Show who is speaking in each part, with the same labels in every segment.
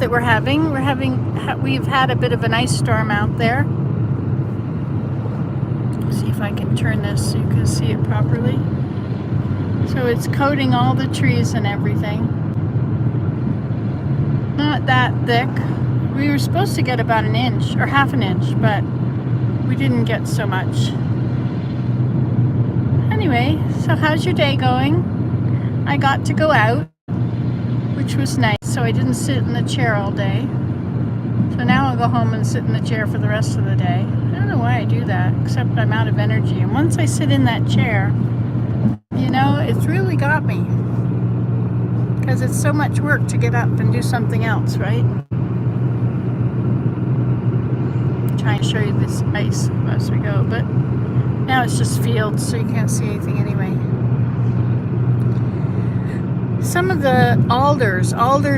Speaker 1: that we've had a bit of an ice storm out there. See if I can turn this so you can see it properly. So it's coating all the trees and everything. Not that thick. We were supposed to get about an inch or half an inch, but we didn't get so much. Anyway, so how's your day going? I got to go out, which was nice, so I didn't sit in the chair all day. So now I'll go home and sit in the chair for the rest of the day. I don't know why I do that, except I'm out of energy. And once I sit in that chair, you know, it's really got me. Because it's so much work to get up and do something else, right? I'm trying to show you this ice as we go, but now it's just fields, so you can't see anything anyway. Some of the alders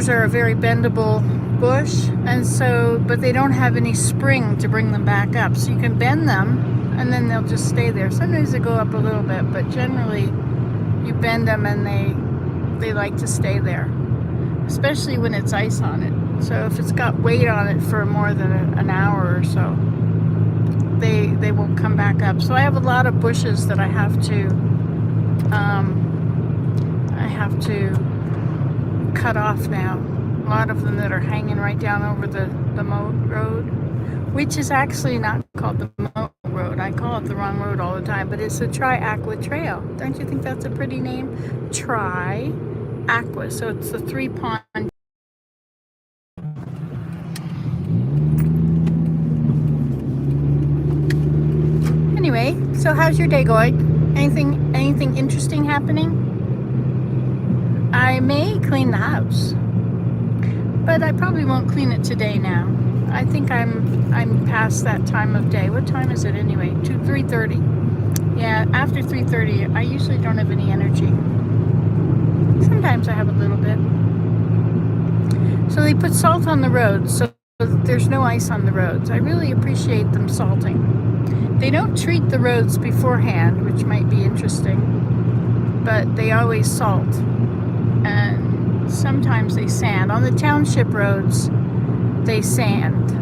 Speaker 1: are a very bendable bush, and so, but they don't have any spring to bring them back up. So you can bend them, and then they'll just stay there. Sometimes they go up a little bit, but generally you bend them and they like to stay there, especially when it's ice on it. So if it's got weight on it for more than an hour or so, they won't come back up. So I have a lot of bushes that I have to cut off now. A lot of them that are hanging right down over the moat road, which is actually not called the moat road. I call it the wrong road all the time, but it's the Tri-Aqua Trail. Don't you think that's a pretty name? Tri-Aqua. So it's the 3-pond. Anyway, so how's your day going? Anything interesting happening? I may clean the house, but I probably won't clean it today now. I think I'm past that time of day. What time is it anyway? 3:30. Yeah, after 3:30, I usually don't have any energy. Sometimes I have a little bit. So they put salt on the roads, so there's no ice on the roads. I really appreciate them salting. They don't treat the roads beforehand, which might be interesting, but they always salt. And sometimes they sand. On the township roads, they sand.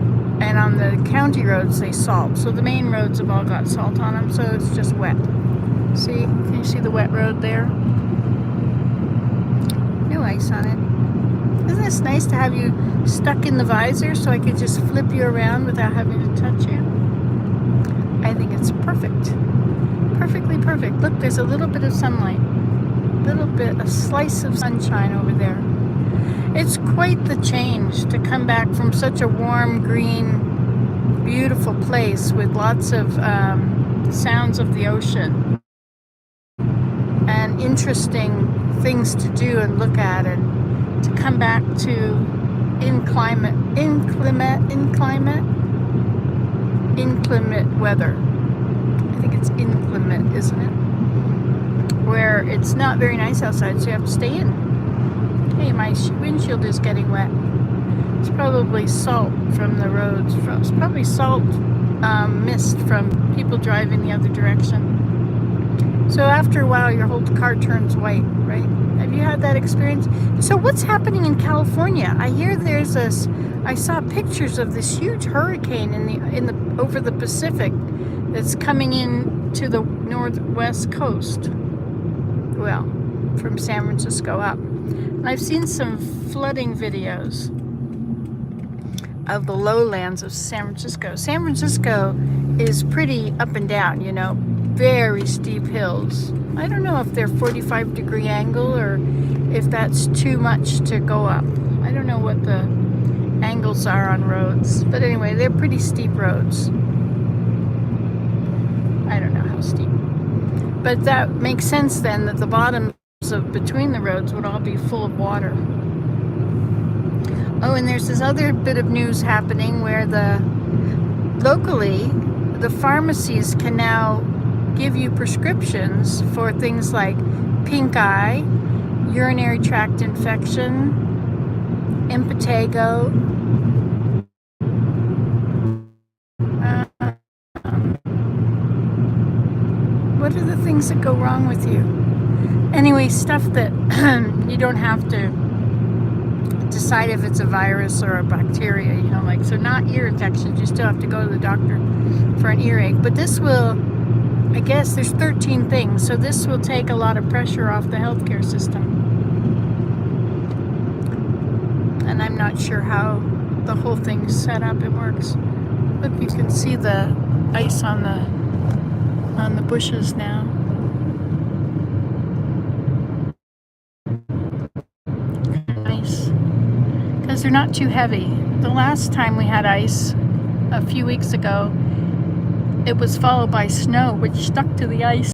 Speaker 1: And on the county roads, they salt. So the main roads have all got salt on them, so it's just wet. See? Can you see the wet road there? No ice on it. Isn't this nice to have you stuck in the visor so I could just flip you around without having to touch you? I think it's perfect. Perfectly perfect. Look, there's a little bit of sunlight. A slice of sunshine over there. It's quite the change to come back from such a warm, green, beautiful place with lots of sounds of the ocean and interesting things to do and look at, and to come back to inclement weather. I think it's inclement, isn't it? Where it's not very nice outside, so you have to stay in. Hey, my windshield is getting wet. It's probably salt from the roads. It's probably salt mist from people driving the other direction. So after a while, your whole car turns white, right? Have you had that experience? So what's happening in California? I hear there's this. I saw pictures of this huge hurricane over the Pacific that's coming in to the northwest coast. Well, from San Francisco up. And I've seen some flooding videos of the lowlands of San Francisco. San Francisco is pretty up and down, you know, very steep hills. I don't know if they're 45-degree angle or if that's too much to go up. I don't know what the angles are on roads. But anyway, they're pretty steep roads. I don't know how steep. But that makes sense then, that the bottoms of between the roads would all be full of water. Oh, and there's this other bit of news happening where locally the pharmacies can now give you prescriptions for things like pink eye, urinary tract infection, impetigo, what are the things that go wrong with you? Anyway, stuff that you don't have to decide if it's a virus or a bacteria, you know, like, so not ear infections. You still have to go to the doctor for an earache. But this will, I guess there's 13 things, so this will take a lot of pressure off the healthcare system. And I'm not sure how the whole thing's set up and works. Look, you can see the ice on the bushes now. Nice. Because they're not too heavy. The last time we had ice, a few weeks ago, it was followed by snow, which stuck to the ice.